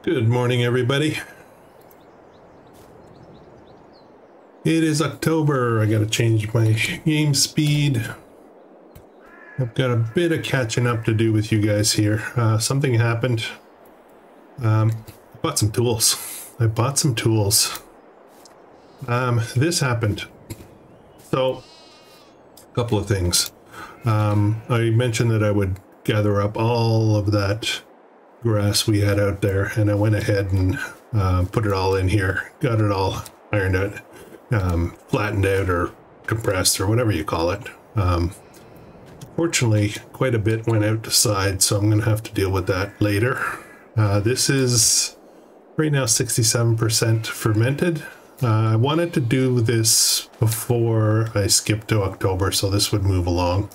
Good morning, everybody. It is October. I gotta change my game speed. I've got a bit of catching up to do with you guys here. Something happened. I bought some tools. This happened. So, a couple of things. I mentioned that I would gather up all of that grass we had out there, and I went ahead and put it all in here, got it all ironed out, flattened out or compressed or whatever you call it. Fortunately, quite a bit went out the side, so I'm going to have to deal with that later. This is right now 67% fermented. I wanted to do this before I skipped to October, so this would move along.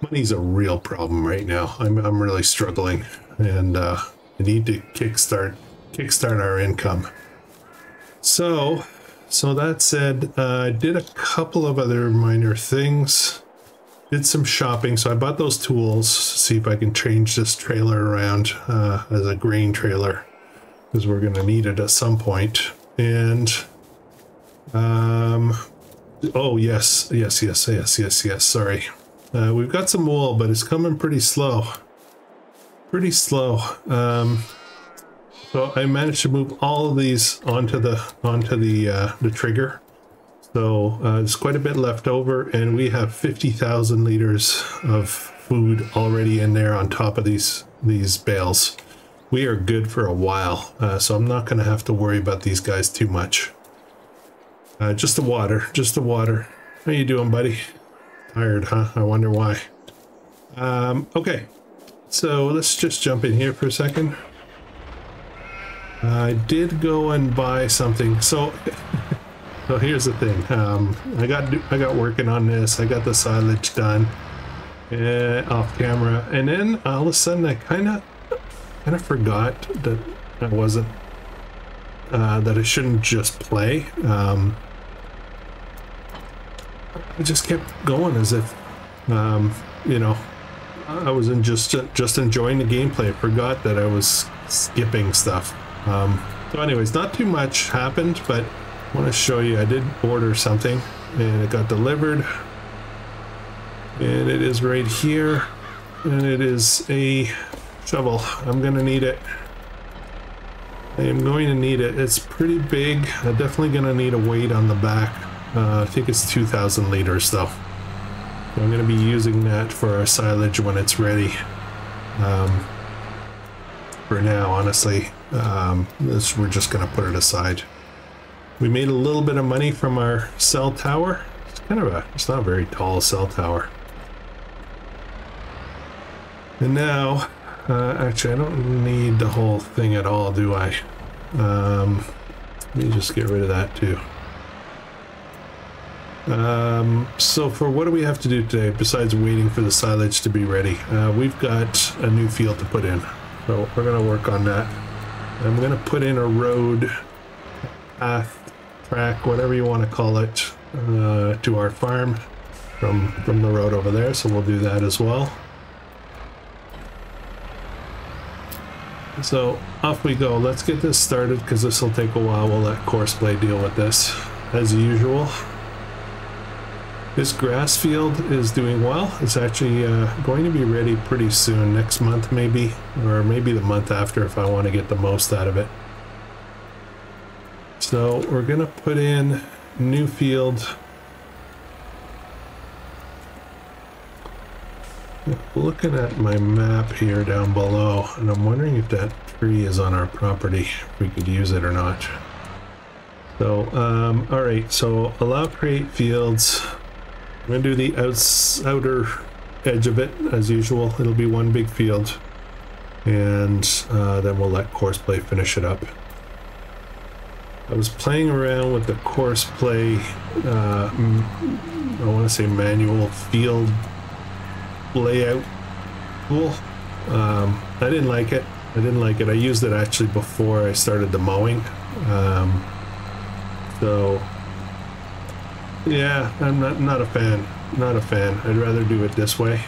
Money's a real problem right now. I'm really struggling, and I need to kickstart our income. So that said, I did a couple of other minor things. Did some shopping, so I bought those tools to see if I can change this trailer around as a grain trailer, because we're going to need it at some point. And oh yes, sorry. We've got some wool, but it's coming pretty slow. So I managed to move all of these onto the trigger. So there's quite a bit left over, and we have 50,000 liters of food already in there on top of these bales. We are good for a while, so I'm not going to have to worry about these guys too much. Just the water. How you doing, buddy? Tired, huh? I wonder why. Okay, so let's just jump in here for a second. I did go and buy something. So here's the thing. I got working on this. I got the silage done off camera, and then all of a sudden I kind of forgot that I wasn't that I shouldn't just play. I just kept going as if, you know, I was just enjoying the gameplay. I forgot that I was skipping stuff. So anyways, not too much happened, but I want to show you, I did order something, and it got delivered. And it is right here. And it is a shovel. I'm going to need it. I am going to need it. It's pretty big. I'm definitely going to need a weight on the back. I think it's 2,000 liters though. So I'm going to be using that for our silage when it's ready. For now, honestly, we're just going to put it aside. We made a little bit of money from our cell tower. It's not a very tall cell tower. And now, actually, I don't need the whole thing at all, do I? Let me just get rid of that too. So for what do we have to do today besides waiting for the silage to be ready? We've got a new field to put in, so we're going to work on that. I'm going to put in a road, path, track, whatever you want to call it, to our farm from the road over there, so we'll do that as well. So off we go. Let's get this started, because this will take a while. We'll let Courseplay deal with this as usual. This grass field is doing well. It's actually going to be ready pretty soon, next month maybe, or maybe the month after if I want to get the most out of it. So we're going to put in new field. Looking at my map here down below, and I'm wondering if that tree is on our property, if we could use it or not. So, all right, so allow create fields. I'm going to do the outer edge of it, as usual. It'll be one big field. And then we'll let Courseplay finish it up. I was playing around with the Courseplay, I want to say manual field layout tool. I didn't like it. I used it actually before I started the mowing. So yeah, I'm not a fan. I'd rather do it this way.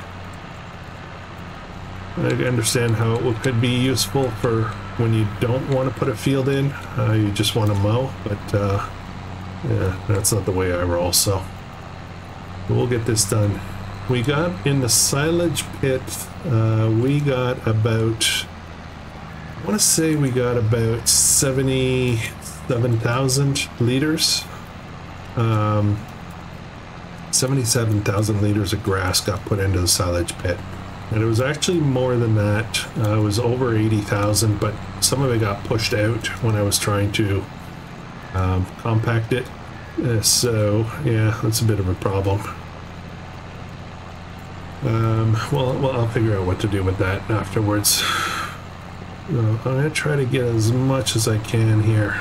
I understand how it could be useful for when you don't want to put a field in, you just want to mow, but yeah, that's not the way I roll, so we'll get this done. We got in the silage pit, we got about, I want to say we got about 77,000 liters. 77,000 liters of grass got put into the silage pit. And it was actually more than that. It was over 80,000, but some of it got pushed out when I was trying to compact it. So, yeah, that's a bit of a problem. Well, I'll figure out what to do with that afterwards. I'm going to try to get as much as I can here.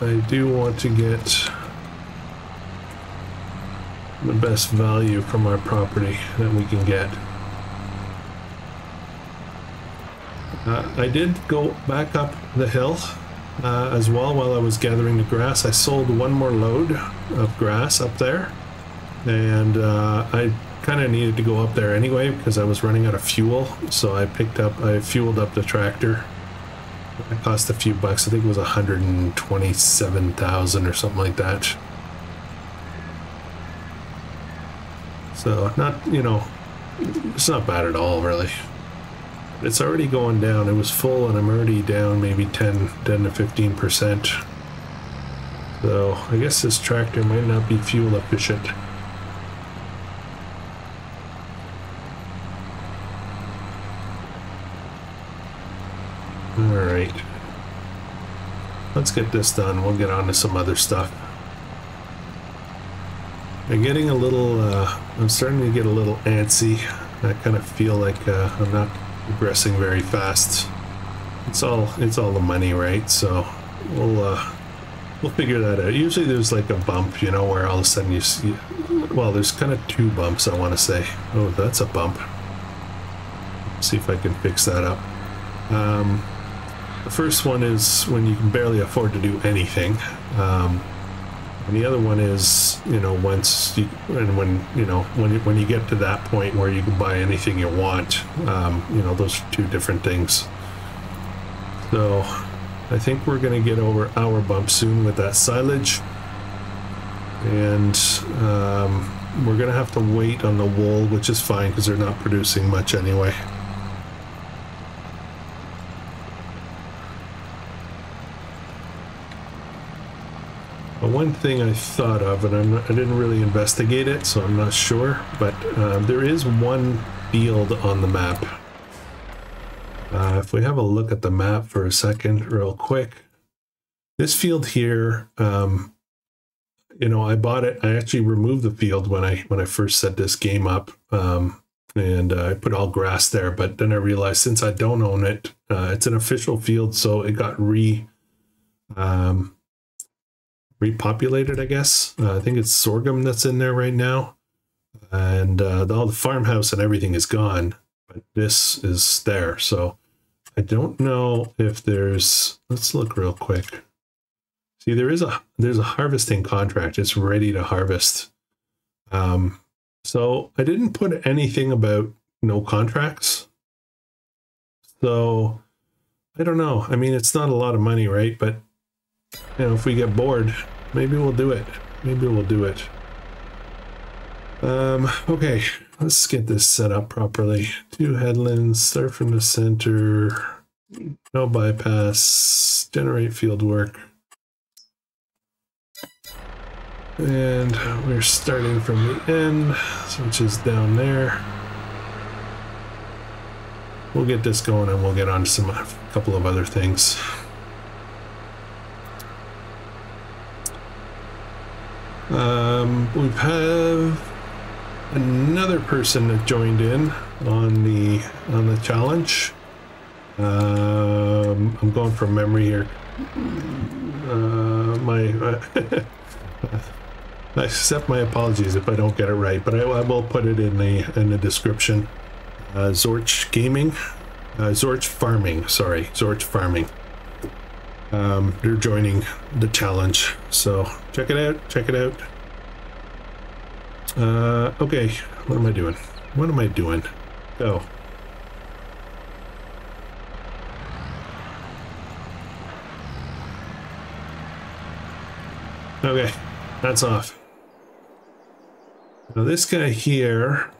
I do want to get the best value from our property that we can get. I did go back up the hill as well while I was gathering the grass. I sold one more load of grass up there, and I kind of needed to go up there anyway because I was running out of fuel, so I fueled up the tractor. It cost a few bucks. I think it was 127,000 or something like that. So not, you know, it's not bad at all, really. It's already going down. It was full and I'm already down maybe 10 to 15%. So I guess this tractor might not be fuel efficient. Alright. Let's get this done. We'll get on to some other stuff. I'm getting a little, I'm starting to get a little antsy. I kind of feel like I'm not progressing very fast. It's all the money, right? So we'll figure that out. Usually there's like a bump, you know, where all of a sudden you see, well, there's kind of two bumps, I want to say. Oh, that's a bump. See if I can fix that up. The first one is when you can barely afford to do anything. And the other one is, you know, when you get to that point where you can buy anything you want, you know, those are two different things. So I think we're going to get over our bump soon with that silage, and we're going to have to wait on the wool, which is fine because they're not producing much anyway. One thing I thought of, and I didn't really investigate it, so I'm not sure, but there is one field on the map. If we have a look at the map for a second real quick, this field here, you know, I bought it. I actually removed the field when I first set this game up, and I put all grass there, but then I realized since I don't own it, it's an official field, so it got repopulated, I guess. I think it's sorghum that's in there right now, and all the farmhouse and everything is gone, but this is there. So I don't know if there's, let's look real quick. See, there's a harvesting contract. It's ready to harvest. So I didn't put anything about no contracts, so I don't know. I mean, it's not a lot of money, right? But you know, if we get bored, maybe we'll do it. Maybe we'll do it. Okay, let's get this set up properly. 2 headlands, start from the center, no bypass, generate field work. And we're starting from the end, which is down there. We'll get this going and we'll get on to a couple of other things. We have another person that joined in on the challenge. I'm going from memory here. I accept my apologies if I don't get it right, but I will put it in the description. Zorch Gaming, Zorch Farming. Sorry, Zorch Farming. They're joining the challenge, so check it out. Check it out. Okay, what am I doing? What am I doing? Go. Okay, that's off. Now this guy here,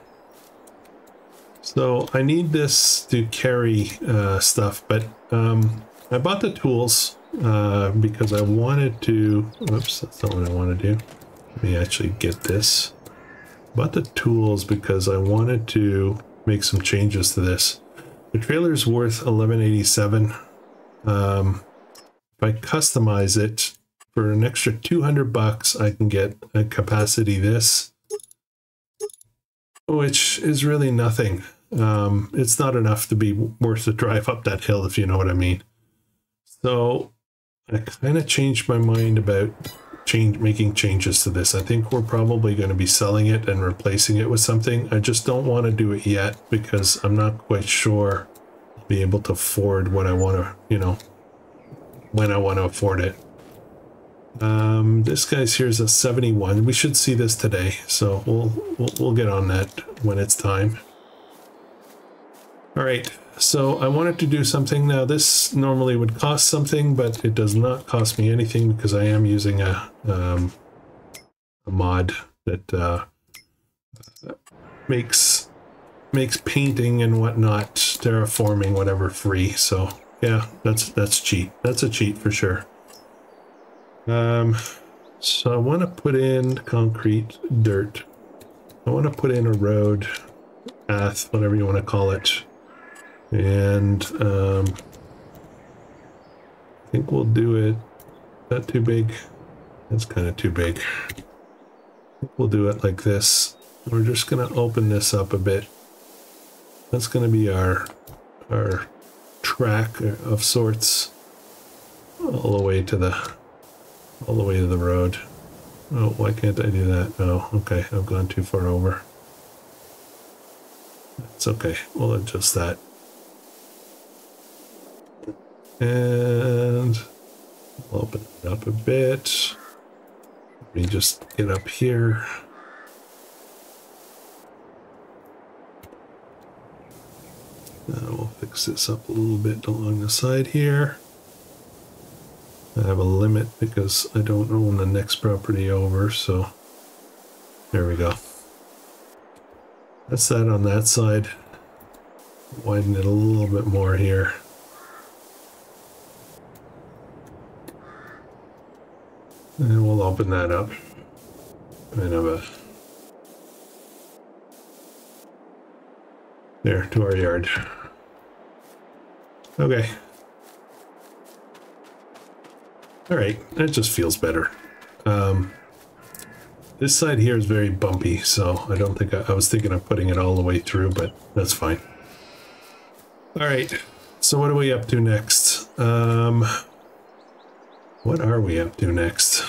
so I need this to carry stuff, but I bought the tools because I wanted to, whoops, that's not what I want to do. Let me actually get this. I bought the tools because I wanted to make some changes to this. The trailer's worth $11.87. If I customize it for an extra $200, I can get a capacity this, which is really nothing. It's not enough to be worth the drive up that hill, if you know what I mean. So I kind of changed my mind about making changes to this. I think we're probably going to be selling it and replacing it with something. I just don't want to do it yet because I'm not quite sure I'll be able to afford what I want to, you know, when I want to afford it. This guy's here's a 71. We should see this today, so we'll get on that when it's time. All right, so I wanted to do something. Now this normally would cost something, but it does not cost me anything because I am using a mod that makes painting and whatnot, terraforming, whatever, free. So yeah, that's cheap. That's a cheat for sure. So I want to put in concrete, dirt. I want to put in a road, path, whatever you want to call it. And I think we'll do it. Not too big. That's kind of too big. I think we'll do it like this. We're just going to open this up a bit. That's going to be our track of sorts all the way to the road. Oh, why can't I do that? Oh, okay, I've gone too far over. It's okay, we'll adjust that. And I'll open it up a bit. Let me just get up here. We'll fix this up a little bit along the side here. I have a limit because I don't own the next property over, so there we go. That's that on that side. Widen it a little bit more here. And we'll open that up. Kind of a... there, to our yard. Okay. Alright, that just feels better. This side here is very bumpy, so I don't think I was thinking of putting it all the way through, but that's fine. Alright, so what are we up to next? What are we up to next?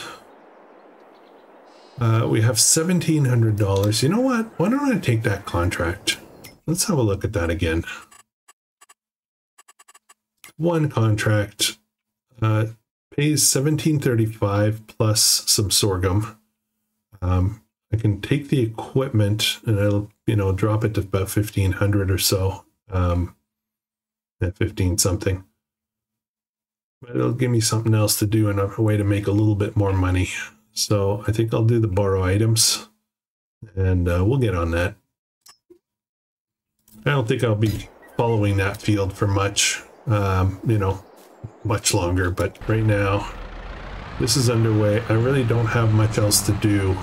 We have $1,700. You know what? Why don't I take that contract? Let's have a look at that again. One contract. Pays $1,735 plus some sorghum. I can take the equipment and I'll, you know, drop it to about 1,500 or so, at 15 something. But it'll give me something else to do and a way to make a little bit more money. So I think I'll do the borrow items, and we'll get on that. I don't think I'll be following that field for much, you know, much longer, but right now this is underway. I really don't have much else to do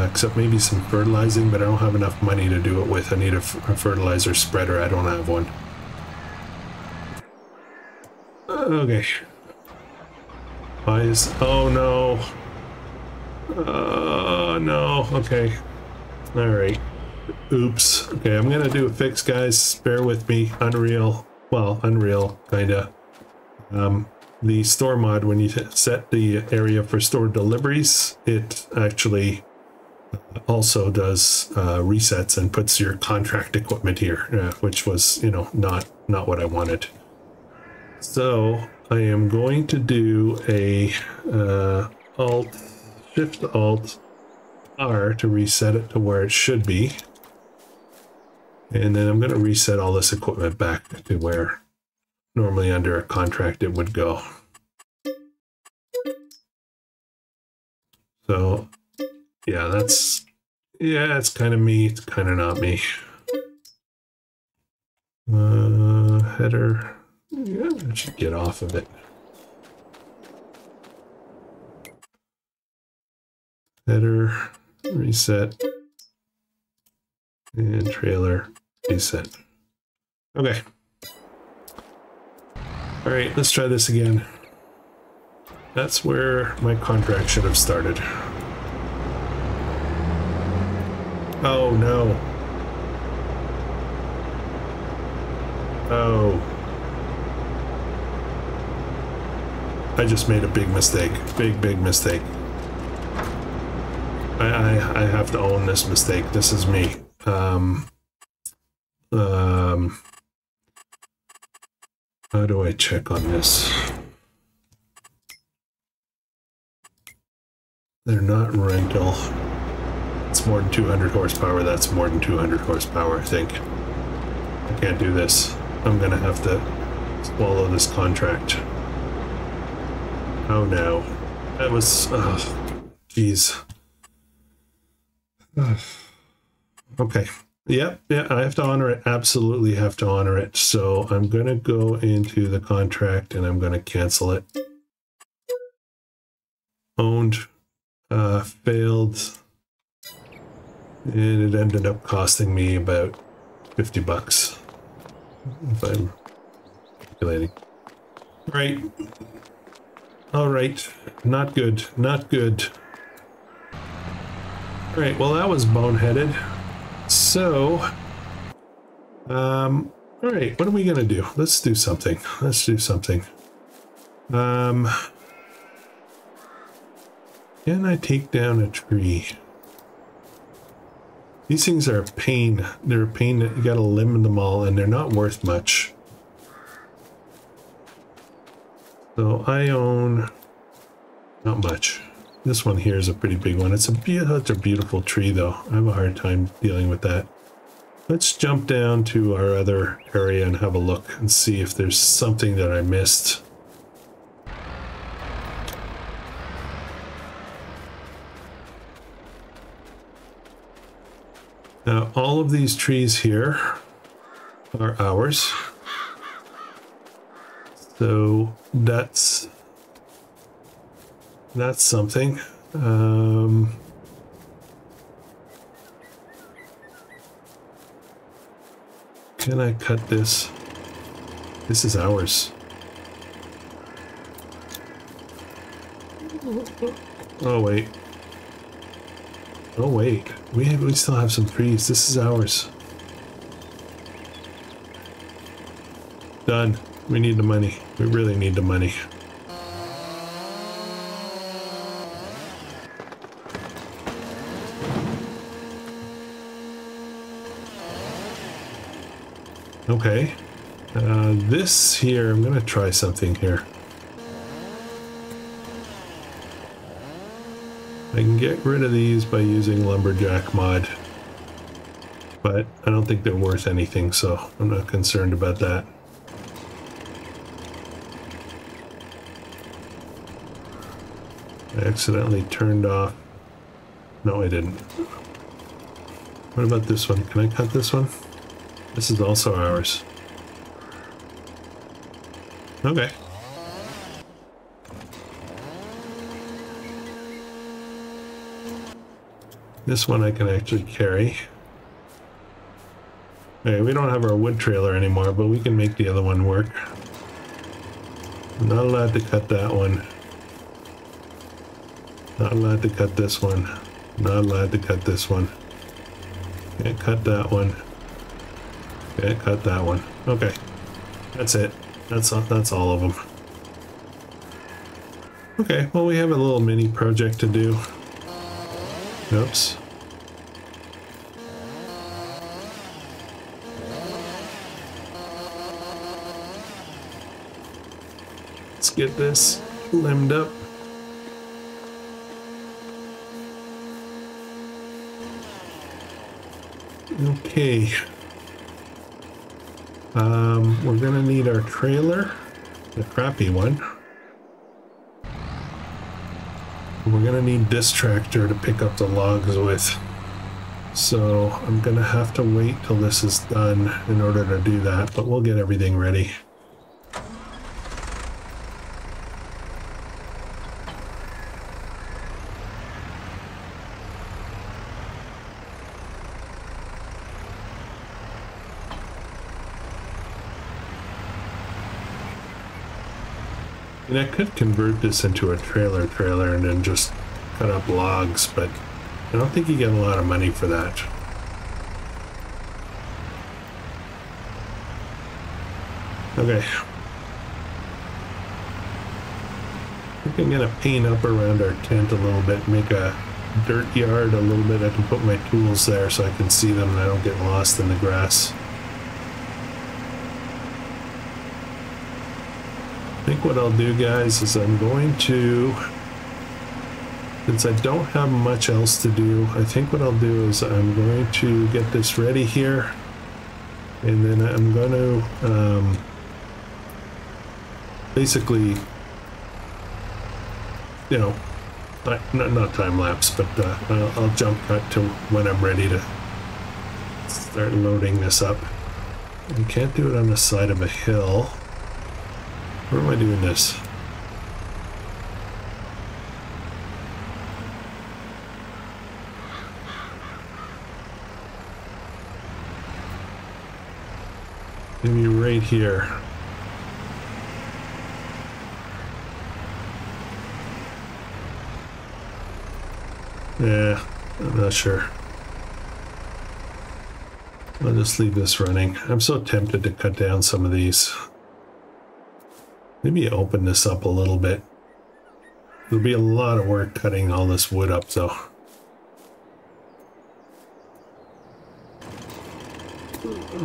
except maybe some fertilizing, but I don't have enough money to do it with. I need a fertilizer spreader. I don't have one. Okay. Why is... oh no. No. Okay. All right. Oops. Okay, I'm gonna do a fix, guys. Bear with me. Unreal. Well, Unreal, kinda. The store mod, when you set the area for store deliveries, it actually also does resets and puts your contract equipment here, which was, you know, not what I wanted. So I am going to do a Shift-Alt-R to reset it to where it should be. And then I'm going to reset all this equipment back to where normally under a contract it would go. So yeah, it's kind of me, it's kind of not me. Header, yeah, I should get off of it. Header, reset, and trailer, reset. Okay. All right, let's try this again. That's where my contract should have started. Oh no. Oh. I just made a big mistake. Big mistake. I have to own this mistake. This is me. How do I check on this? They're not rental. It's more than 200 horsepower. That's more than 200 horsepower, I think. I can't do this. I'm gonna have to swallow this contract. Oh no. That was... jeez. Okay. Yep, yeah, I have to honor it. Absolutely have to honor it. So I'm going to go into the contract and I'm going to cancel it. Owned, failed, and it ended up costing me about 50 bucks, if I'm calculating. Right. All right. Not good. Not good. All right. Well, that was boneheaded. So, all right, what are we gonna do? Let's do something. Let's do something. Can I take down a tree? These things are a pain. They're a pain that you gotta limit them all, and they're not worth much. So I own not much. This one here is a pretty big one. It's a beautiful tree, though. I have a hard time dealing with that. Let's jump down to our other area and have a look and see if there's something that I missed. Now, all of these trees here are ours. So that's something. Can I cut this? This is ours. Oh wait. Oh wait. We still have some trees. This is ours. Done. We need the money. We really need the money. Okay, this here, I'm gonna try something here. I can get rid of these by using lumberjack mod, but I don't think they're worth anything, so I'm not concerned about that. I accidentally turned off. No, I didn't. What about this one? Can I cut this one? This is also ours. Okay. This one I can actually carry. Okay, we don't have our wood trailer anymore, but we can make the other one work. I'm not allowed to cut that one. Not allowed to cut this one. Not allowed to cut this one. Can't cut that one. Okay, cut that one. Okay, that's it. That's all of them. Okay, well we have a little mini project to do. Oops. Let's get this limbed up. Okay. We're gonna need our trailer, the crappy one. We're gonna need this tractor to pick up the logs with. So I'm gonna have to wait till this is done in order to do that, but we'll get everything ready. And I could convert this into a trailer and then just cut up logs, but I don't think you get a lot of money for that. Okay. I think I'm gonna paint up around our tent a little bit, make a dirt yard a little bit. I can put my tools there so I can see them and I don't get lost in the grass. I think what I'll do, guys, is I'm going to, since I don't have much else to do, I think what I'll do is I'm going to get this ready here, and then I'm going to basically, you know, not time lapse, but I'll jump cut to when I'm ready to start loading this up. You can't do it on the side of a hill. Where am I doing this? Maybe right here. Yeah, I'm not sure. I'll just leave this running. I'm so tempted to cut down some of these. Maybe open this up a little bit. It'll be a lot of work cutting all this wood up, though.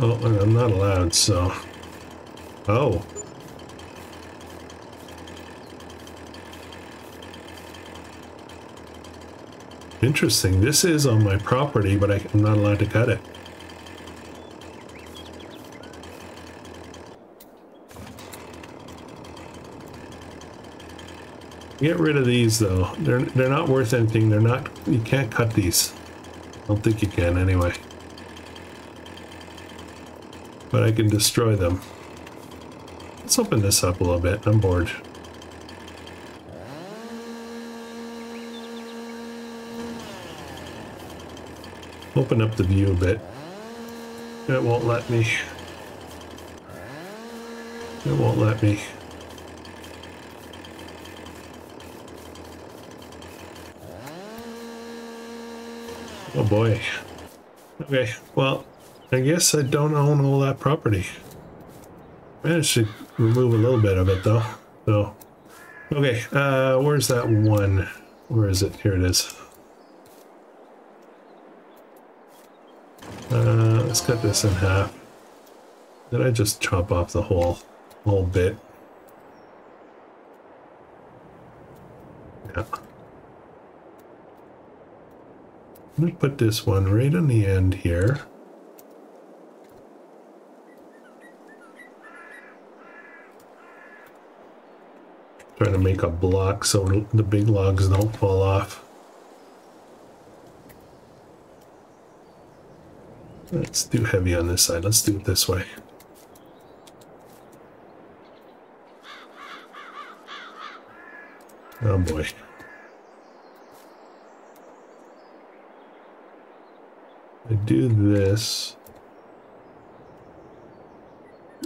Oh, I'm not allowed, so... Oh. Interesting. This is on my property, but I'm not allowed to cut it. Get rid of these, though. They're not worth anything. They're not. You can't cut these. I don't think you can, anyway. But I can destroy them. Let's open this up a little bit. I'm bored. Open up the view a bit. It won't let me. It won't let me. Oh boy. Okay, well, I guess I don't own all that property. Managed to remove a little bit of it though. So, okay, where's that one? Where is it? Here it is. Let's cut this in half. Did I just chop off the whole bit? Yeah. Let me put this one right on the end here. Trying to make a block so the big logs don't fall off. It's too heavy on this side. Let's do it this way. Oh boy. I do this.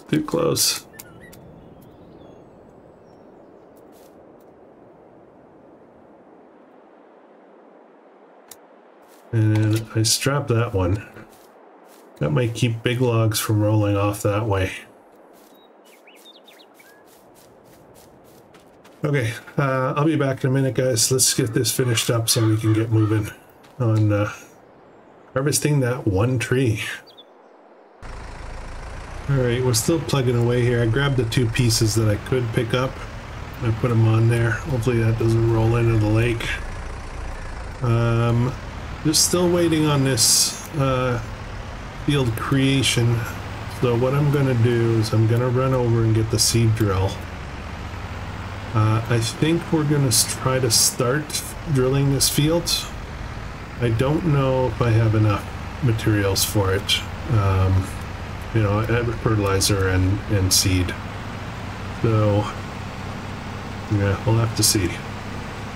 Too close. And then I strap that one. That might keep big logs from rolling off that way. Okay, I'll be back in a minute, guys. Let's get this finished up so we can get moving on harvesting that one tree. Alright, we're still plugging away here. I grabbed the two pieces that I could pick up. I put them on there. Hopefully that doesn't roll into the lake. Just still waiting on this field creation So what I'm going to do is I'm going to run over and get the seed drill. I think we're going to try to start drilling this field. I don't know if I have enough materials for it. You know, fertilizer and seed. So, yeah, we'll have to see.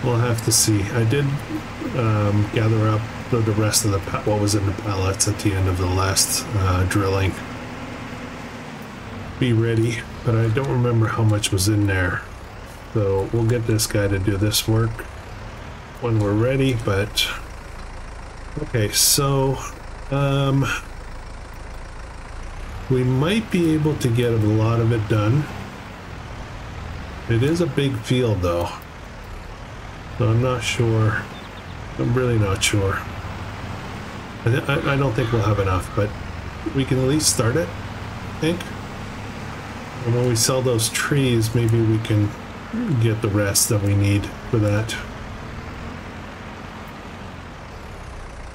We'll have to see. I did gather up the rest of what was in the pallets at the end of the last drilling. Be ready, but I don't remember how much was in there. So we'll get this guy to do this work when we're ready, but okay, so we might be able to get a lot of it done. It is a big field though, so I'm not sure. I'm really not sure. I don't think we'll have enough, but we can at least start it, I think. And when we sell those trees, maybe we can get the rest that we need for that.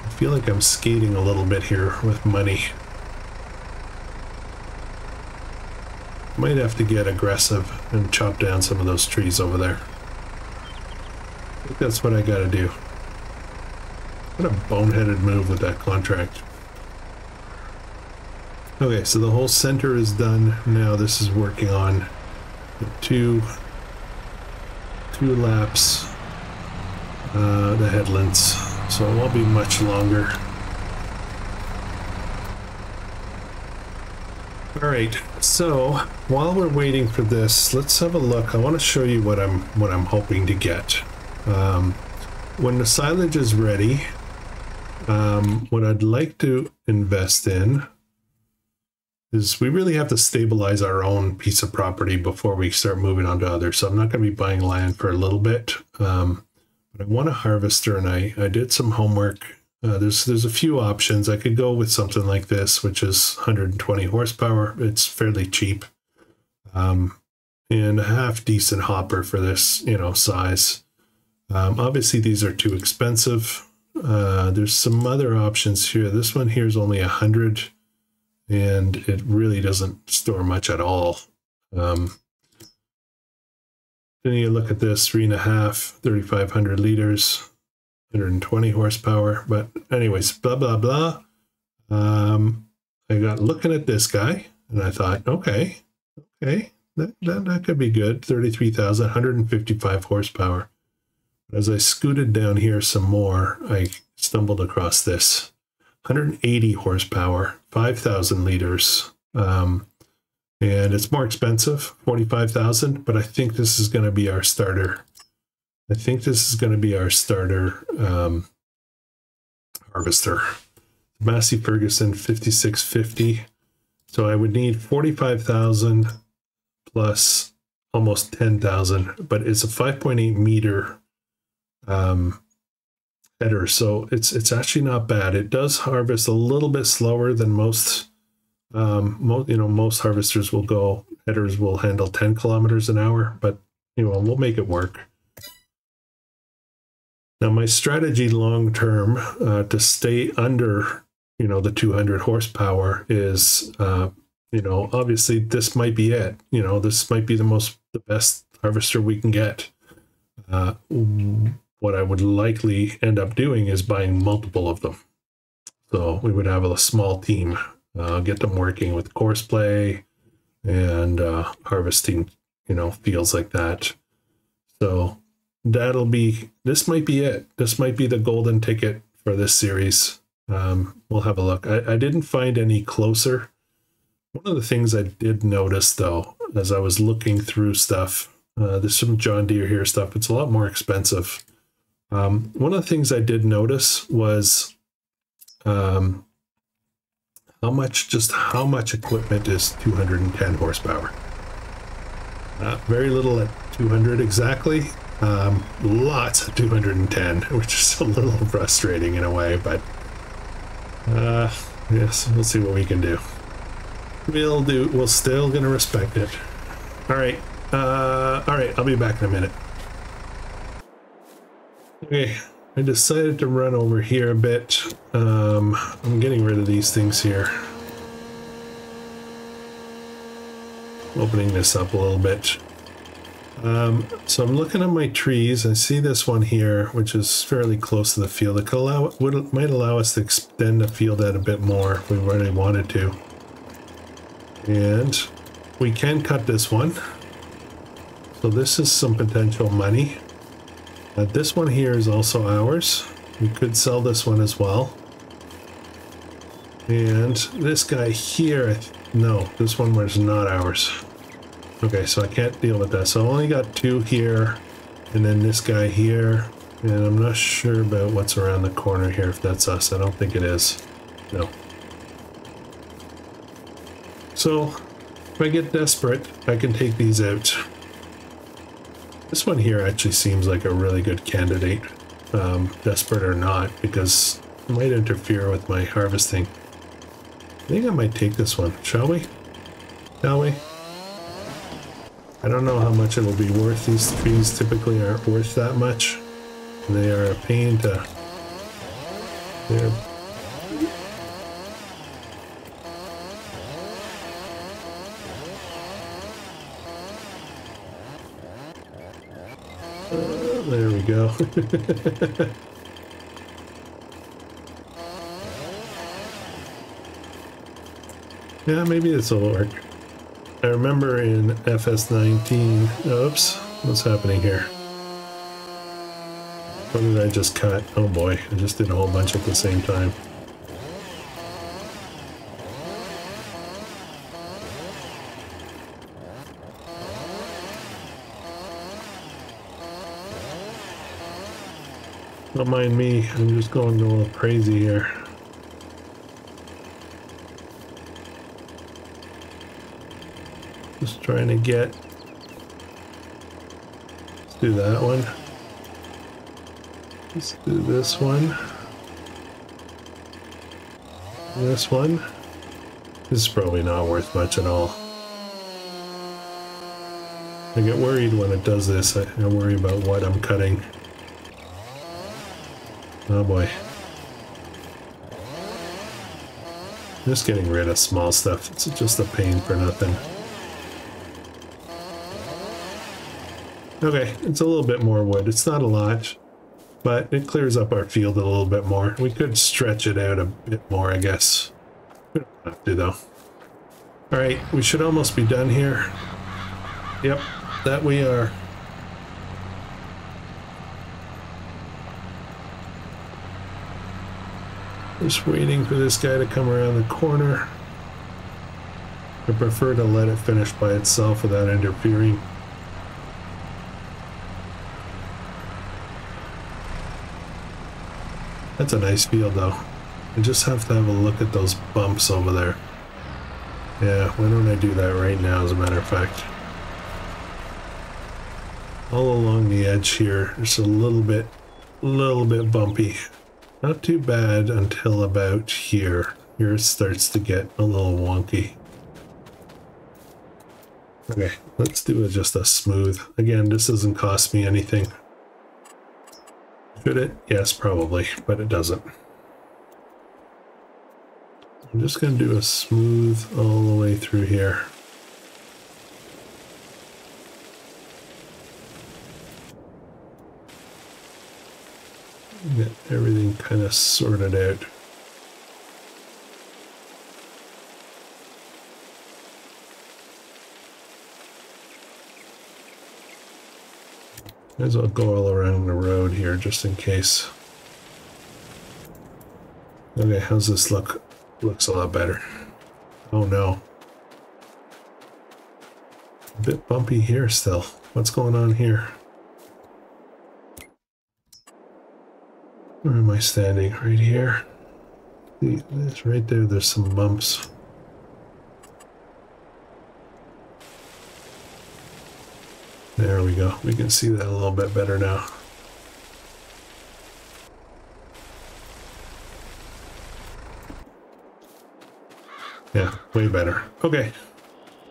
I feel like I'm skating a little bit here with money. Might have to get aggressive and chop down some of those trees over there. I think that's what I gotta do. What a boneheaded move with that contract. Okay, so the whole center is done now. This is working on the two laps, the headlands, so it won't be much longer. All right, so while we're waiting for this, let's have a look. I want to show you what I'm hoping to get. When the silage is ready, what I'd like to invest in is we really have to stabilize our own piece of property before we start moving on to others. So I'm not going to be buying land for a little bit, but I want a harvester, and I did some homework. There's a few options. I could go with something like this, which is 120 horsepower. It's fairly cheap, and a half decent hopper for this, you know, size. Obviously these are too expensive. There's some other options here. This one here is only 100. And it really doesn't store much at all. Then you look at this, 3.5, 3,500 liters, 120 horsepower. But anyways, blah, blah, blah. I got looking at this guy, and I thought, okay, that could be good. 33,000, 155 horsepower. As I scooted down here some more, I stumbled across this. 180 horsepower, 5,000 liters, and it's more expensive, 45,000, but I think this is going to be our starter. I think this is going to be our starter harvester. Massey Ferguson 5650. So I would need 45,000 plus almost 10,000, but it's a 5.8 meter header, so it's actually not bad. It does harvest a little bit slower than most most harvesters will go. Headers will handle 10 kilometers an hour, but you know, we'll make it work. Now my strategy long term to stay under the 200 horsepower is obviously this might be it. This might be the best harvester we can get. What I would likely end up doing is buying multiple of them. So we would have a small team, get them working with course play and harvesting, fields like that. So this might be it. This might be the golden ticket for this series. We'll have a look. I didn't find any closer. One of the things I did notice though, as I was looking through stuff, there's some John Deere here stuff. It's a lot more expensive. One of the things I did notice was how much equipment is 210 horsepower. Very little at 200 exactly. Lots at 210, which is a little frustrating in a way, but yes, we'll see what we can do. We're still gonna respect it. All right, I'll be back in a minute. Okay, I decided to run over here a bit. I'm getting rid of these things here. opening this up a little bit. So I'm looking at my trees. I see this one here, which is fairly close to the field. It could might allow us to extend the field out a bit more if we really wanted to. And we can cut this one. So this is some potential money. This one here is also ours. We could sell this one as well. And this guy here, no, this one was not ours. Okay, so I can't deal with that. So I only got 2 here, and then this guy here. And I'm not sure about what's around the corner here, if that's us. I don't think it is. No. So if I get desperate, I can take these out. This one here actually seems like a really good candidate, desperate or not, because it might interfere with my harvesting. I think I might take this one, shall we? Shall we? I don't know how much it will be worth. These trees typically aren't worth that much. And they are a pain to... there we go. Yeah, maybe this will work. I remember in FS19... Oops, what's happening here? What did I just cut? Oh boy, I just did a whole bunch at the same time. Don't mind me, I'm just going a little crazy here. Just trying to get... Let's do that one. Let's do this one. This one. This is probably not worth much at all. I get worried when it does this. I worry about what I'm cutting. Oh boy. Just getting rid of small stuff. It's just a pain for nothing. Okay, it's a little bit more wood. It's not a lot, but it clears up our field a little bit more. We could stretch it out a bit more, I guess. We don't have to, though. Alright, we should almost be done here. Yep, that we are. Just waiting for this guy to come around the corner. I prefer to let it finish by itself without interfering. That's a nice field though. I just have to have a look at those bumps over there. Yeah, why don't I do that right now, as a matter of fact. All along the edge here, it's a little bit bumpy. Not too bad until about here. Here it starts to get a little wonky. Okay, let's do just a smooth. Again, this doesn't cost me anything. Should it? Yes, probably, but it doesn't. I'm just going to do a smooth all the way through here. Get everything kind of sorted out. Might as well go all around the road here just in case. Okay, how's this look? Looks a lot better. Oh no. A bit bumpy here still. What's going on here? Where am I standing? Right here? See, it's right there. There's some bumps. There we go. We can see that a little bit better now. Yeah, way better. Okay.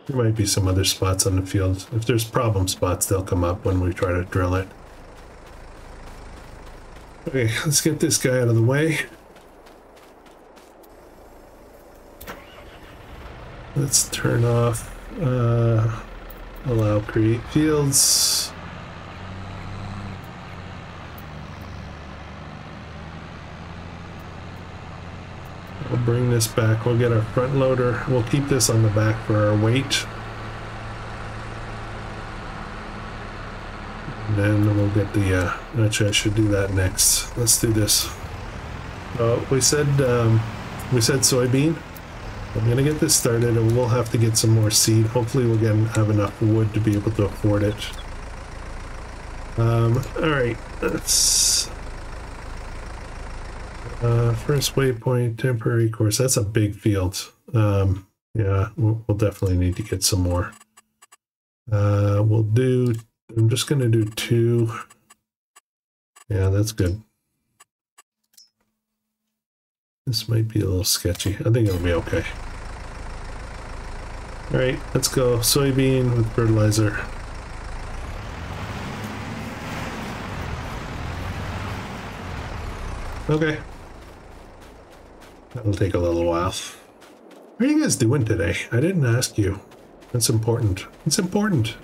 There might be some other spots on the field. If there's problem spots, they'll come up when we try to drill it. Okay, let's get this guy out of the way. Let's turn off Allow create fields. We'll bring this back. We'll get our front loader. We'll keep this on the back for our weight. And then we'll get the, actually I should do that next. Let's do this. We said soybean. I'm gonna get this started and we'll have to get some more seed. Hopefully we'll have enough wood to be able to afford it. Alright, let's... first waypoint, temporary course. That's a big field. Yeah, we'll definitely need to get some more. I'm just gonna do 2. Yeah, that's good. This might be a little sketchy. I think it'll be okay. Alright, let's go. Soybean with fertilizer. Okay. That'll take a little while. What are you guys doing today? I didn't ask you. That's important. It's important.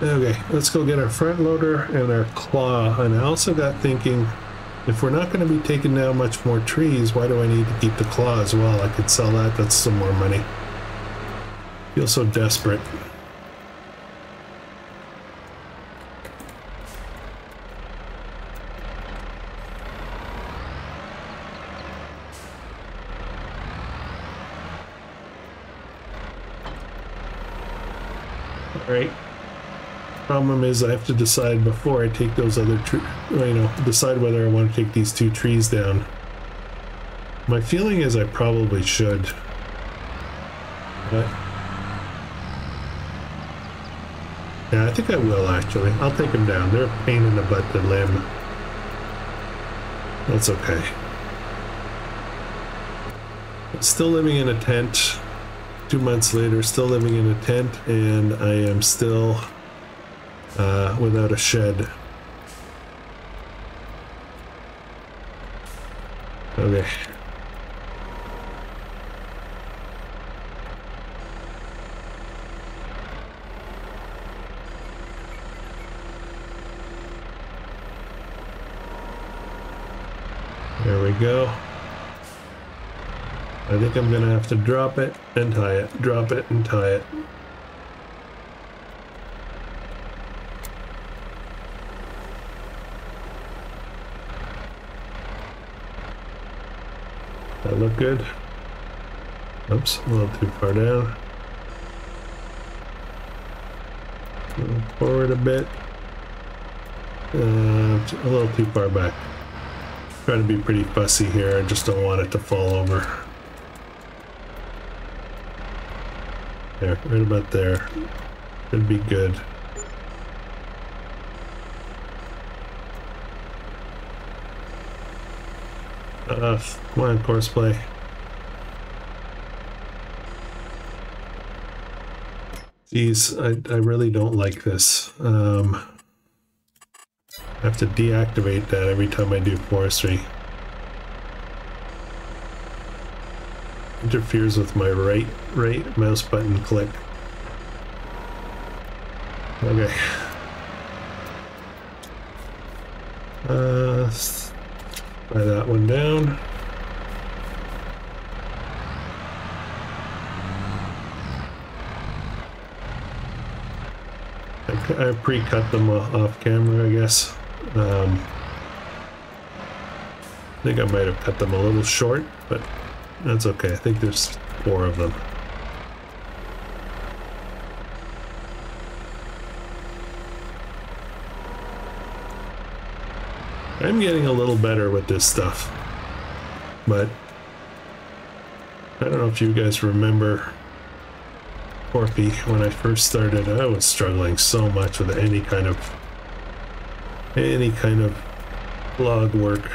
Okay, let's go get our front loader and our claw. And I also got thinking, if we're not going to be taking down much more trees, why do I need to keep the claw as well? I could sell that. That's some more money. Feel so desperate. All right. Problem is I have to decide before I take those other trees, decide whether I want to take these 2 trees down. My feeling is I probably should. But yeah, I think I will actually. I'll take them down. They're a pain in the butt to limb. That's okay. I'm still living in a tent. 2 months later, still living in a tent, and I am still without a shed. Okay. There we go. I think I'm gonna have to drop it and tie it, drop it and tie it. That look good? Oops, a little too far down. Forward a bit. A little too far back. Trying to be pretty fussy here. I just don't want it to fall over. There, right about there. Should be good. Come on, courseplay. Geez, I really don't like this. I have to deactivate that every time I do forestry. Interferes with my right mouse button click. Okay. Tie that one down. I pre-cut them off camera, I guess. I think I might have cut them a little short, but that's okay. I think there's 4 of them. I'm getting a little better with this stuff, but I don't know if you guys remember Corpy. When I first started, I was struggling so much with any kind of log work.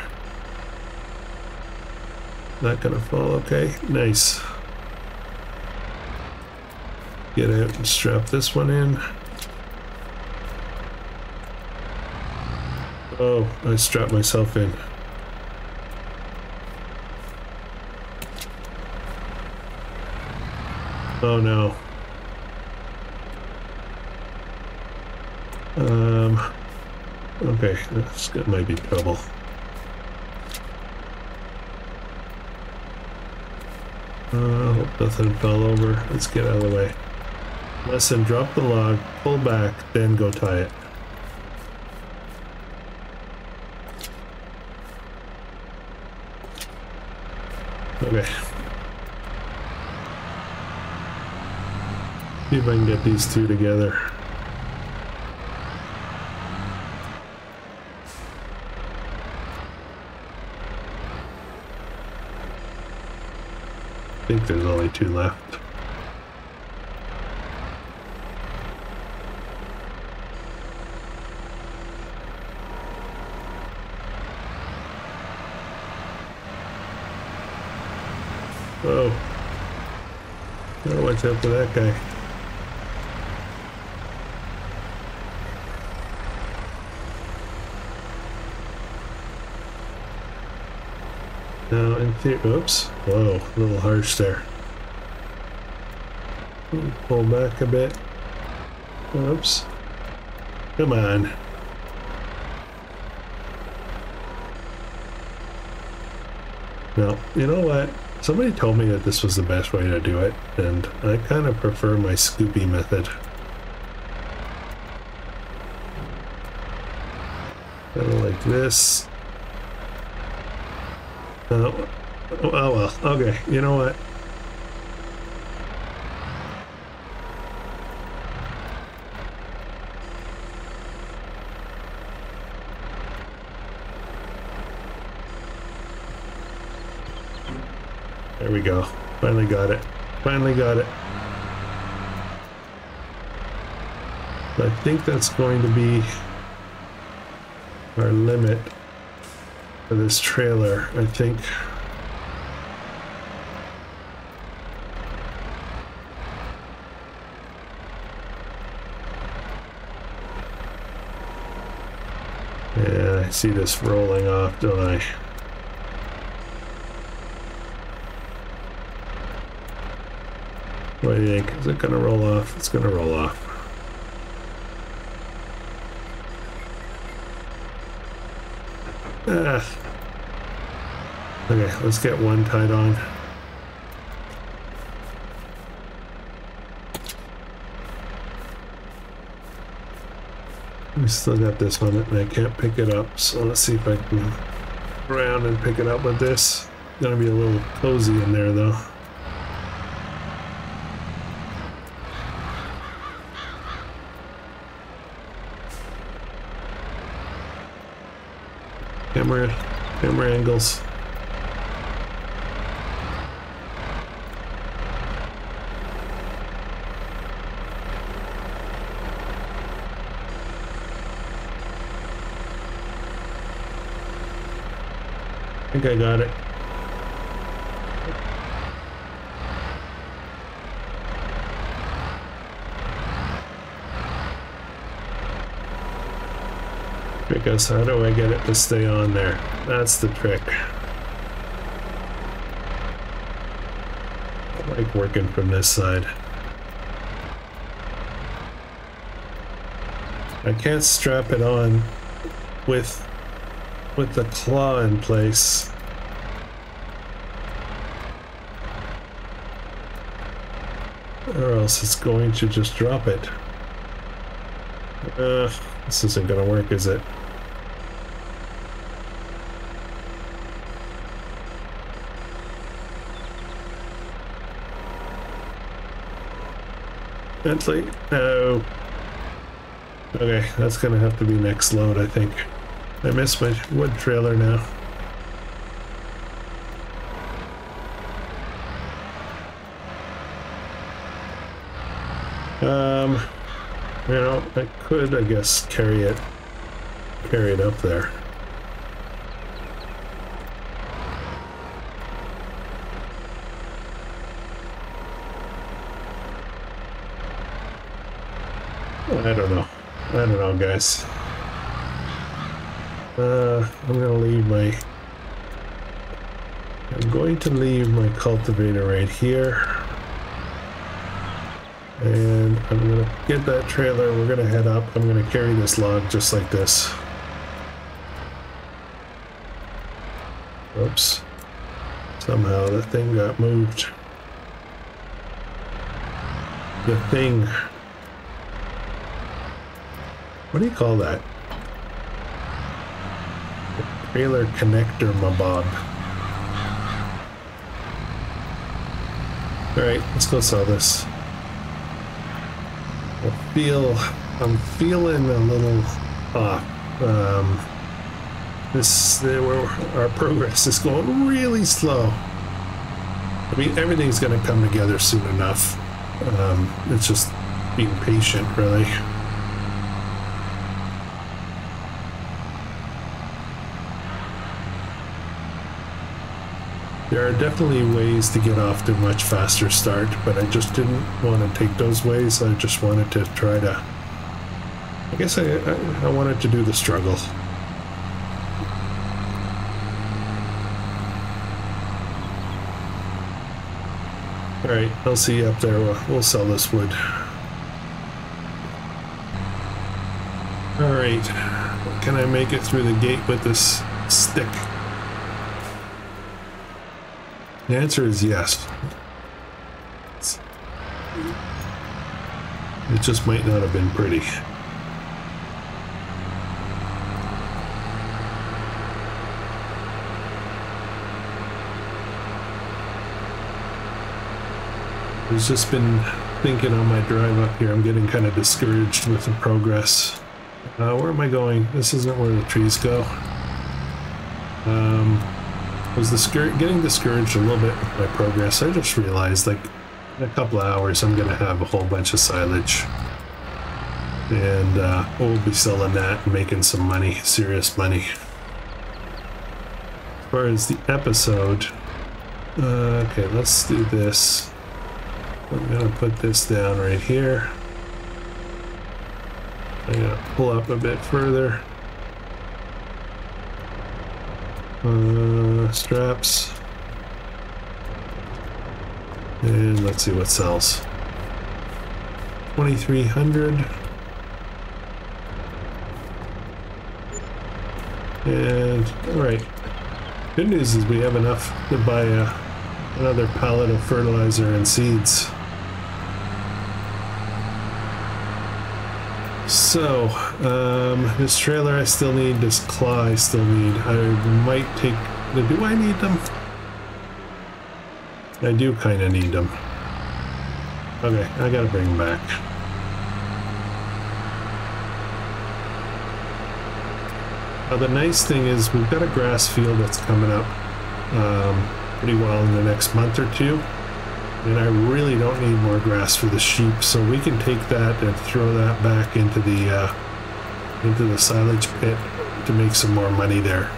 Not gonna fall. Okay, nice. Get out and strap this one in. Oh, I strapped myself in. Oh no. Okay, that might be trouble. Hope nothing fell over. Let's get out of the way. Listen, drop the log, pull back, then go tie it. Okay. See if I can get these two together. I think there's only two left. Oh. Gotta watch out for that guy. Now, in theory, oops. Whoa, a little harsh there. Pull back a bit. Oops. Come on. Now, you know what? Somebody told me that this was the best way to do it, and I kind of prefer my scoopy method. Kind of like this. Oh well, okay, you know what? There we go. Finally got it. Finally got it. I think that's going to be our limit for this trailer, I think. Yeah, I see this rolling off, don't I? What do you think? Is it gonna roll off? It's gonna roll off. Ah. Okay, let's get one tied on. We still got this one and I can't pick it up, so let's see if I can go around and pick it up with this. It's gonna be a little cozy in there though. Camera angles. I think I got it. Because how do I get it to stay on there? That's the trick. I like working from this side. I can't strap it on with the claw in place. Or else it's going to just drop it. This isn't gonna work, is it? Bentley? No. Okay, that's gonna have to be next load, I think. I missed my wood trailer now. You know, I could, I guess, carry it up there. I don't know, guys. I'm going to leave my cultivator right here. And I'm gonna get that trailer, we're gonna head up, I'm gonna carry this log just like this. Oops. Somehow the thing got moved. The thing. What do you call that? The trailer connector, mabob. Alright, let's go sell this. I'm feeling a little off. Our progress is going really slow. I mean, everything's going to come together soon enough. It's just being patient, really. There are definitely ways to get off to a much faster start, but I just didn't want to take those ways. I just wanted to try to... I guess I wanted to do the struggle. Alright, I'll see you up there. We'll sell this wood. Alright, can I make it through the gate with this stick? The answer is yes. It just might not have been pretty. I've just been thinking on my drive up here, I'm getting kind of discouraged with the progress. Where am I going? This isn't where the trees go. I was getting discouraged a little bit with my progress. I just realized, like, in a couple of hours I'm going to have a whole bunch of silage. And we'll be selling that and making some money, serious money. As far as the episode, okay, let's do this. I'm going to put this down right here. I'm going to pull up a bit further. Straps. And let's see what sells. 2,300. And alright. Good news is we have enough to buy another pallet of fertilizer and seeds. So, this trailer I still need, this claw I still need. I might take... Do I need them? I do kind of need them. Okay, I gotta bring them back. Now the nice thing is we've got a grass field that's coming up pretty well in the next month or two. And I really don't need more grass for the sheep, so we can take that and throw that back into the silage pit to make some more money there.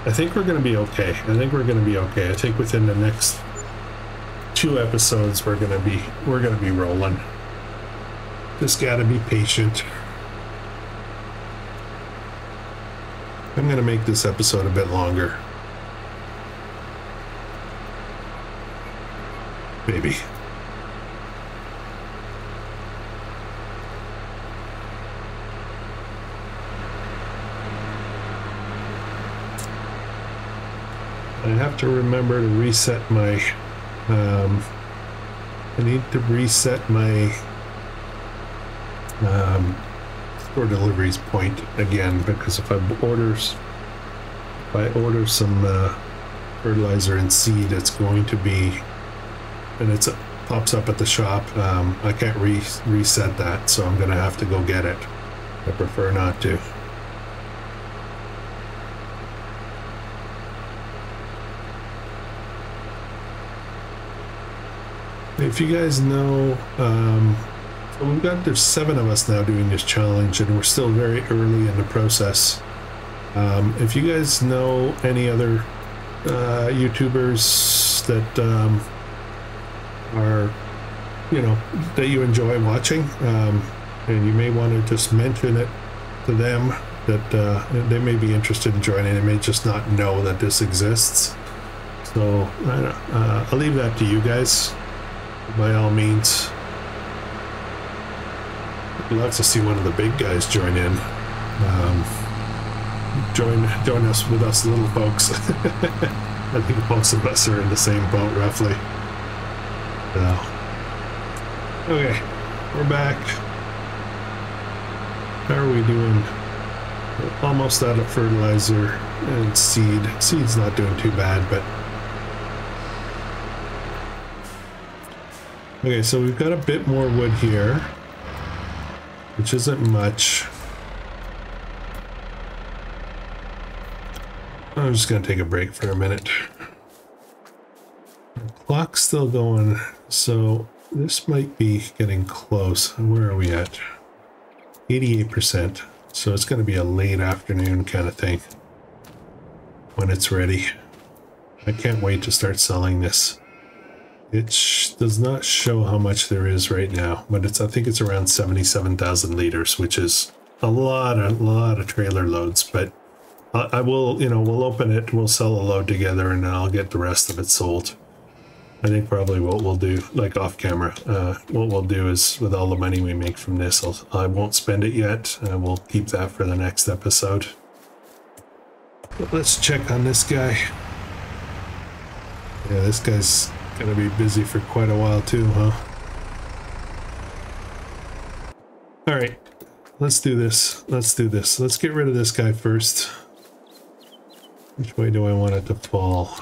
I think we're going to be okay. I think within the next 2 episodes we're going to be rolling. Just got to be patient. I'm going to make this episode a bit longer. Maybe. I have to remember to reset my I need to reset my store deliveries point again, because if I order some fertilizer and seed, it's going to be, and it pops up at the shop. I can't reset that, so I'm gonna have to go get it. I prefer not to. If you guys know, there's 7 of us now doing this challenge, and we're still very early in the process. If you guys know any other YouTubers that are, that you enjoy watching, and you may want to just mention it to them, that they may be interested in joining. They may just not know that this exists. So I'll leave that to you guys, by all means. I'd love to see one of the big guys join in. Join us with us little folks. I think most of us are in the same boat, roughly. So, okay, we're back. How are we doing? We're almost out of fertilizer and seed. Seed's not doing too bad, but... Okay, so we've got a bit more wood here, which isn't much. I'm just going to take a break for a minute. The clock's still going, so this might be getting close. Where are we at? 88%. So it's going to be a late afternoon kind of thing when it's ready. I can't wait to start selling this. It does not show how much there is right now, but I think it's around 77,000 liters, which is a lot of trailer loads, but I will, we'll open it, we'll sell a load together, and then I'll get the rest of it sold. I think probably what we'll do, like off camera, what we'll do is with all the money we make from this, I won't spend it yet. We'll keep that for the next episode. But let's check on this guy. Yeah, this guy's gonna be busy for quite a while too, huh? All right, let's do this. Let's do this. Let's get rid of this guy first. Which way do I want it to fall?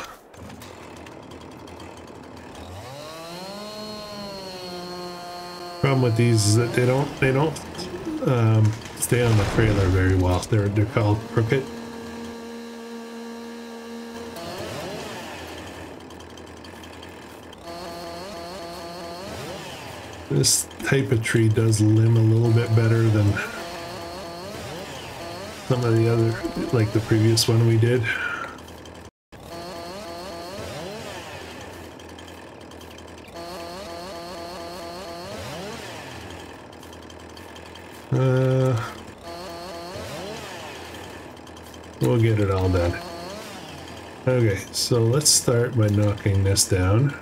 Problem with these is that they don't stay on the trailer very well. They're called crooked. This type of tree does limb a little bit better than some of the other, like the previous one we did. We'll get it all done. Okay, so let's start by knocking this down.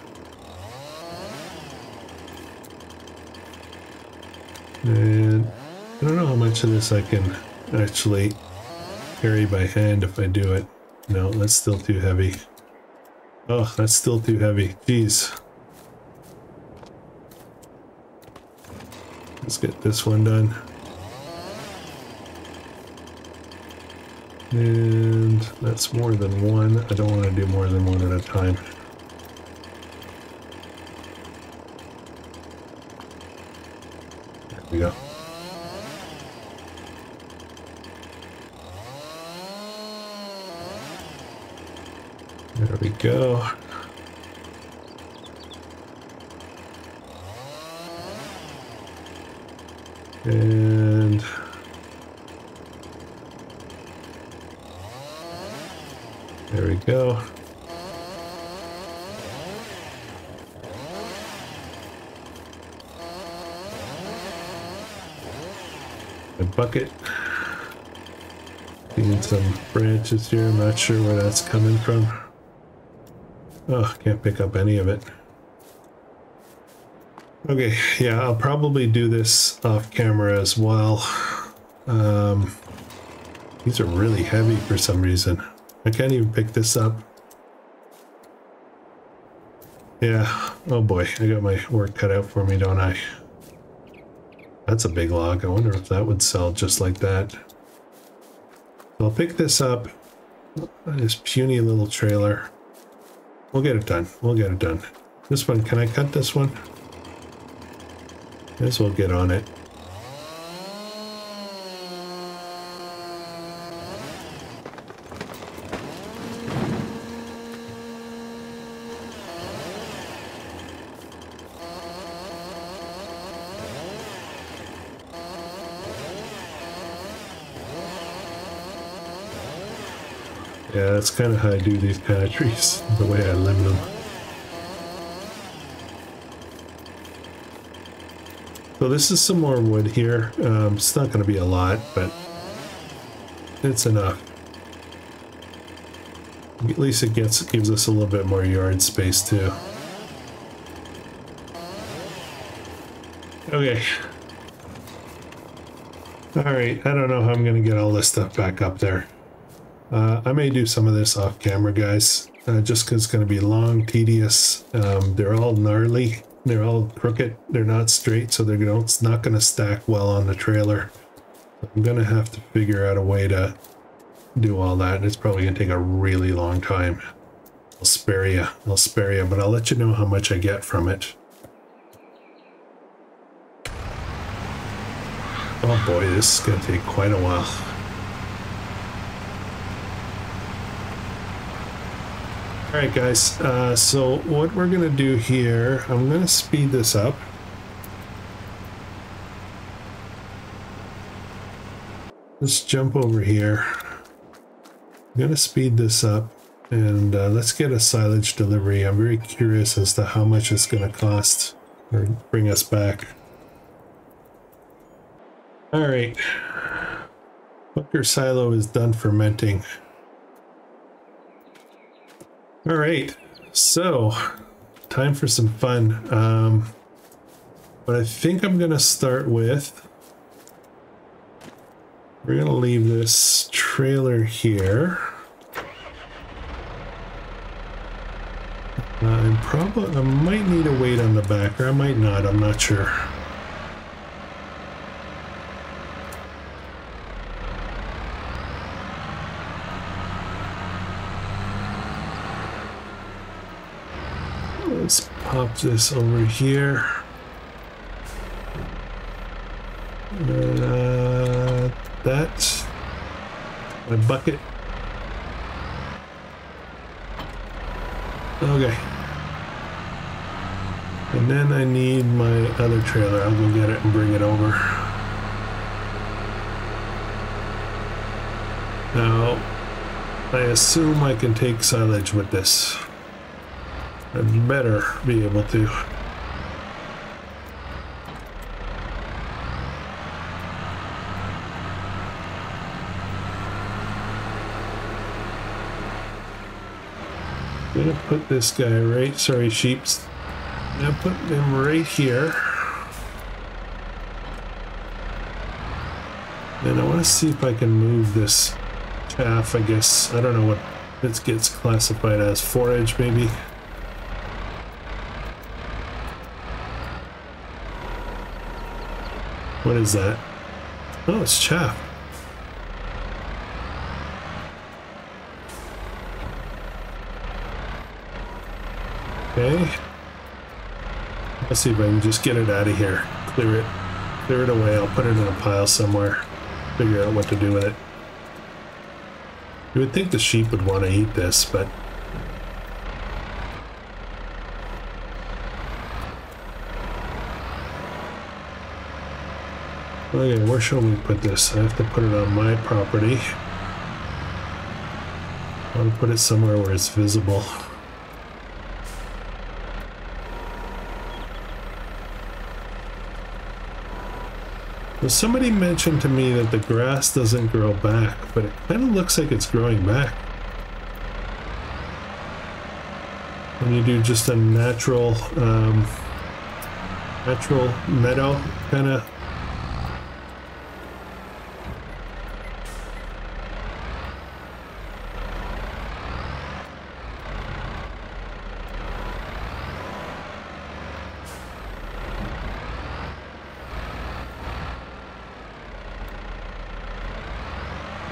And I don't know how much of this I can actually carry by hand if I do it. No, that's still too heavy. Oh, that's still too heavy. Jeez. Let's get this one done. And that's more than one. I don't want to do more than one at a time. There we go. There we go. And there we go. A bucket. Seeing some branches here. I'm not sure where that's coming from. Oh, can't pick up any of it. Okay, yeah, I'll probably do this off camera as well. These are really heavy for some reason. I can't even pick this up. Yeah, oh boy, I got my work cut out for me, don't I? That's a big log. I wonder if that would sell just like that. I'll pick this up. This puny little trailer. We'll get it done. We'll get it done. This one, can I cut this one? Guess we'll get on it. Yeah, that's kind of how I do these kind of trees, the way I limb them. So this is some more wood here. It's not going to be a lot, but it's enough. At least it gives us a little bit more yard space too. All right, I don't know how I'm going to get all this stuff back up there. I may do some of this off camera, guys, just because it's going to be long, tedious. They're all gnarly. They're all crooked. They're not straight, so it's not going to stack well on the trailer. I'm going to have to figure out a way to do all that, and it's probably going to take a really long time. I'll spare you, but I'll let you know how much I get from it. Oh boy, this is going to take quite a while. Alright guys, so what we're going to do here, I'm going to speed this up. Let's jump over here. I'm going to speed this up and let's get a silage delivery. I'm very curious as to how much it's going to cost or bring us back. Alright, Bunker Silo is done fermenting. Alright, so time for some fun. What I think I'm going to start with, we're going to leave this trailer here. I might need a weight on the back, or I might not, I'm not sure. Let's pop this over here. That's my bucket. Okay. And then I need my other trailer. I'll go get it and bring it over. Now, I assume I can take silage with this. I better be able to. I'm gonna put this guy right, sorry sheeps. I'm gonna put him right here. And I want to see if I can move this chaff, I guess. I don't know what this gets classified as, forage maybe. What is that? Oh, it's chaff. Okay. Let's see if I can just get it out of here. Clear it away. I'll put it in a pile somewhere. Figure out what to do with it. You would think the sheep would want to eat this, but okay, where shall we put this? I have to put it on my property. I want to put it somewhere where it's visible. Well, somebody mentioned to me that the grass doesn't grow back, but it kind of looks like it's growing back. When you do just a natural meadow kind of.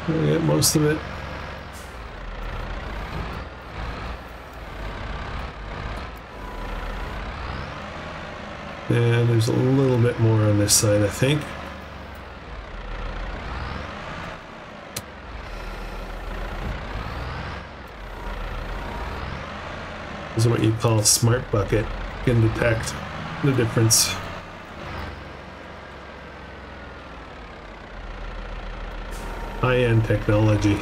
Get most of it. And there's a little bit more on this side, I think. This is what you call a smart bucket. You can detect the difference. High-end technology.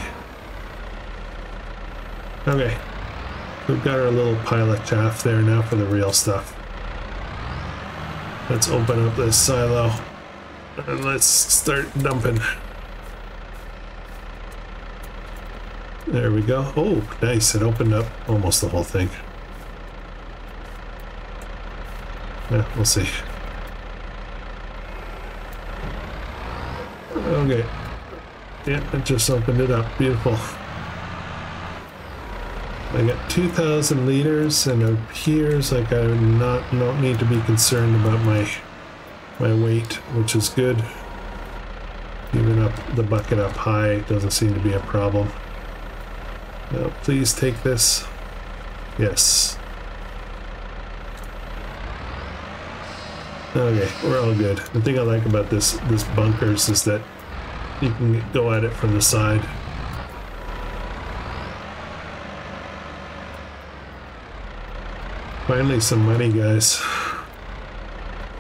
Okay, we've got our little pile of chaff there now for the real stuff. Let's open up this silo and let's start dumping. There we go. Oh, nice. It opened up almost the whole thing. Yeah, we'll see. Okay. Yeah, I just opened it up. Beautiful. I got 2,000 liters, and it appears like I don't need to be concerned about my weight, which is good. Even up the bucket up high doesn't seem to be a problem. Now, please take this. Yes. Okay, we're all good. The thing I like about this bunkers is that you can go at it from the side. Finally some money, guys.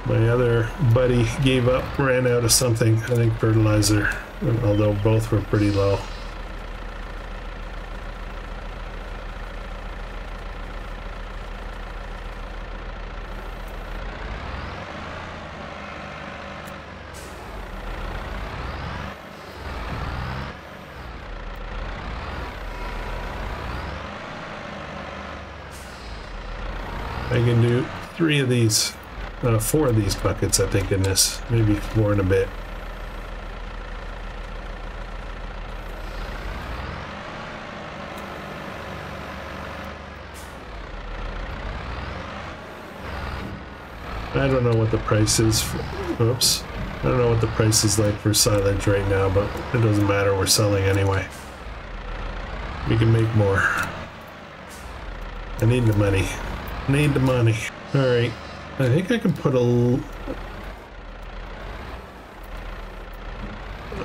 My other buddy gave up, ran out of something, I think fertilizer, although both were pretty low. I can do 4 of these buckets, I think, in this, maybe 4 and a bit. I don't know what the price is for, oops, I don't know what the price is like for silage right now, but it doesn't matter, we're selling anyway. We can make more. I need the money. Need the money. Alright, I think I can put a...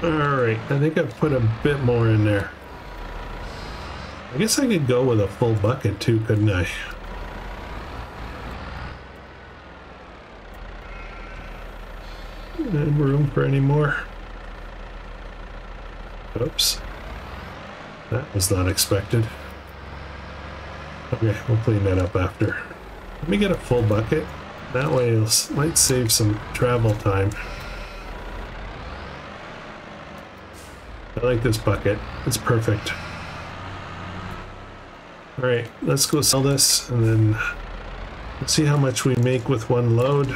Alright, I think I've put a bit more in there. I guess I could go with a full bucket too, couldn't I? And room for any more? Oops. That was not expected. Okay, we'll clean that up after. Let me get a full bucket. That way it might save some travel time. I like this bucket. It's perfect. Alright, let's go sell this and then see how much we make with one load.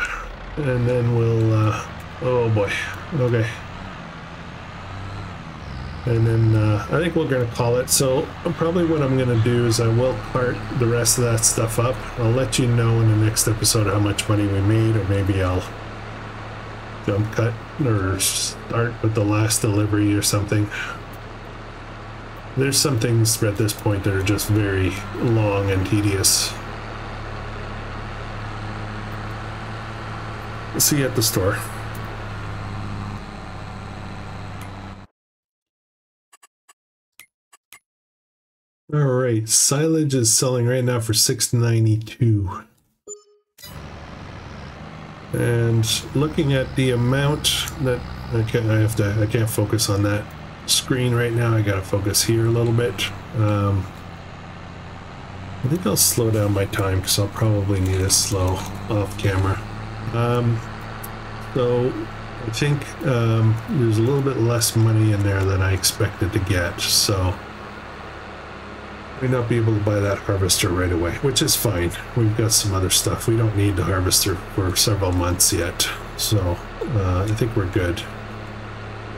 And then we'll... oh boy. Okay. And then I think we're going to call it. So probably what I'm going to do is I will part the rest of that stuff up. I'll let you know in the next episode how much money we made, or maybe I'll jump cut or start with the last delivery or something. There's some things at this point that are just very long and tedious. See you at the store. All right, silage is selling right now for $6.92. And looking at the amount that I can't focus on that screen right now. I gotta focus here a little bit. I think I'll slow down my time because I'll probably need to slow off camera. So I think there's a little bit less money in there than I expected to get. So we not be able to buy that harvester right away, which is fine. We've got some other stuff. We don't need the harvester for several months yet, so I think we're good.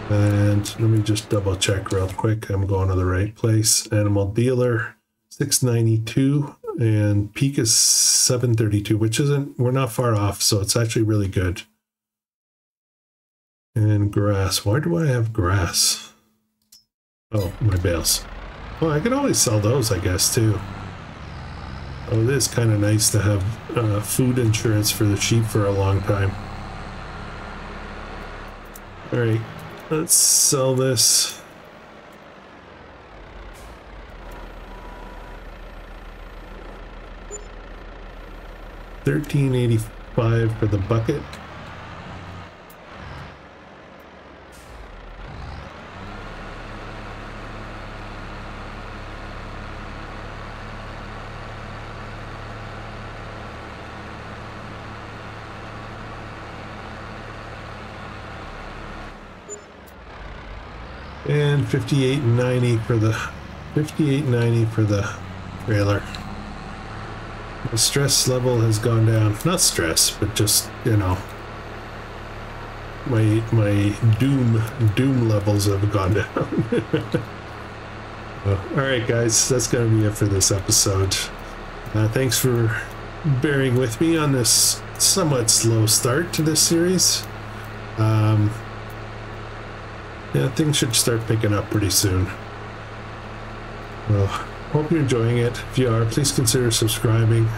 And let me just double check real quick. I'm going to the right place. Animal dealer, $6.92, and peak is $7.32, which isn't, we're not far off, so it's actually really good. And grass, why do I have grass? Oh, my bales. Well, I could always sell those, I guess, too. Oh, it is kind of nice to have food insurance for the sheep for a long time. Alright, let's sell this. $13.85 for the bucket. And $58.90 for the trailer. The stress level has gone down. Not stress, but just, you know, my doom levels have gone down. All right, guys, that's gonna be it for this episode. Thanks for bearing with me on this somewhat slow start to this series. Yeah, things should start picking up pretty soon. Well, hope you're enjoying it. If you are, please consider subscribing.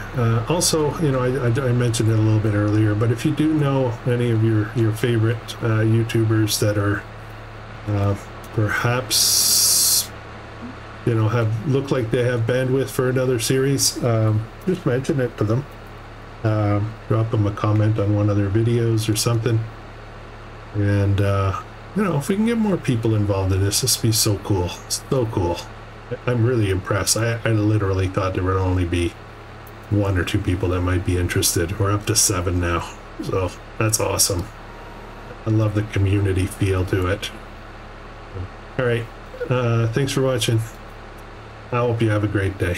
Also, you know, I mentioned it a little bit earlier, but if you do know any of your favorite YouTubers that are perhaps, you know, look like they have bandwidth for another series, just mention it to them. Drop them a comment on one of their videos or something. And, you know, if we can get more people involved in this would be so cool. So cool. I'm really impressed. I literally thought there would only be 1 or 2 people that might be interested. We're up to 7 now. So that's awesome. I love the community feel to it. All right. Thanks for watching. I hope you have a great day.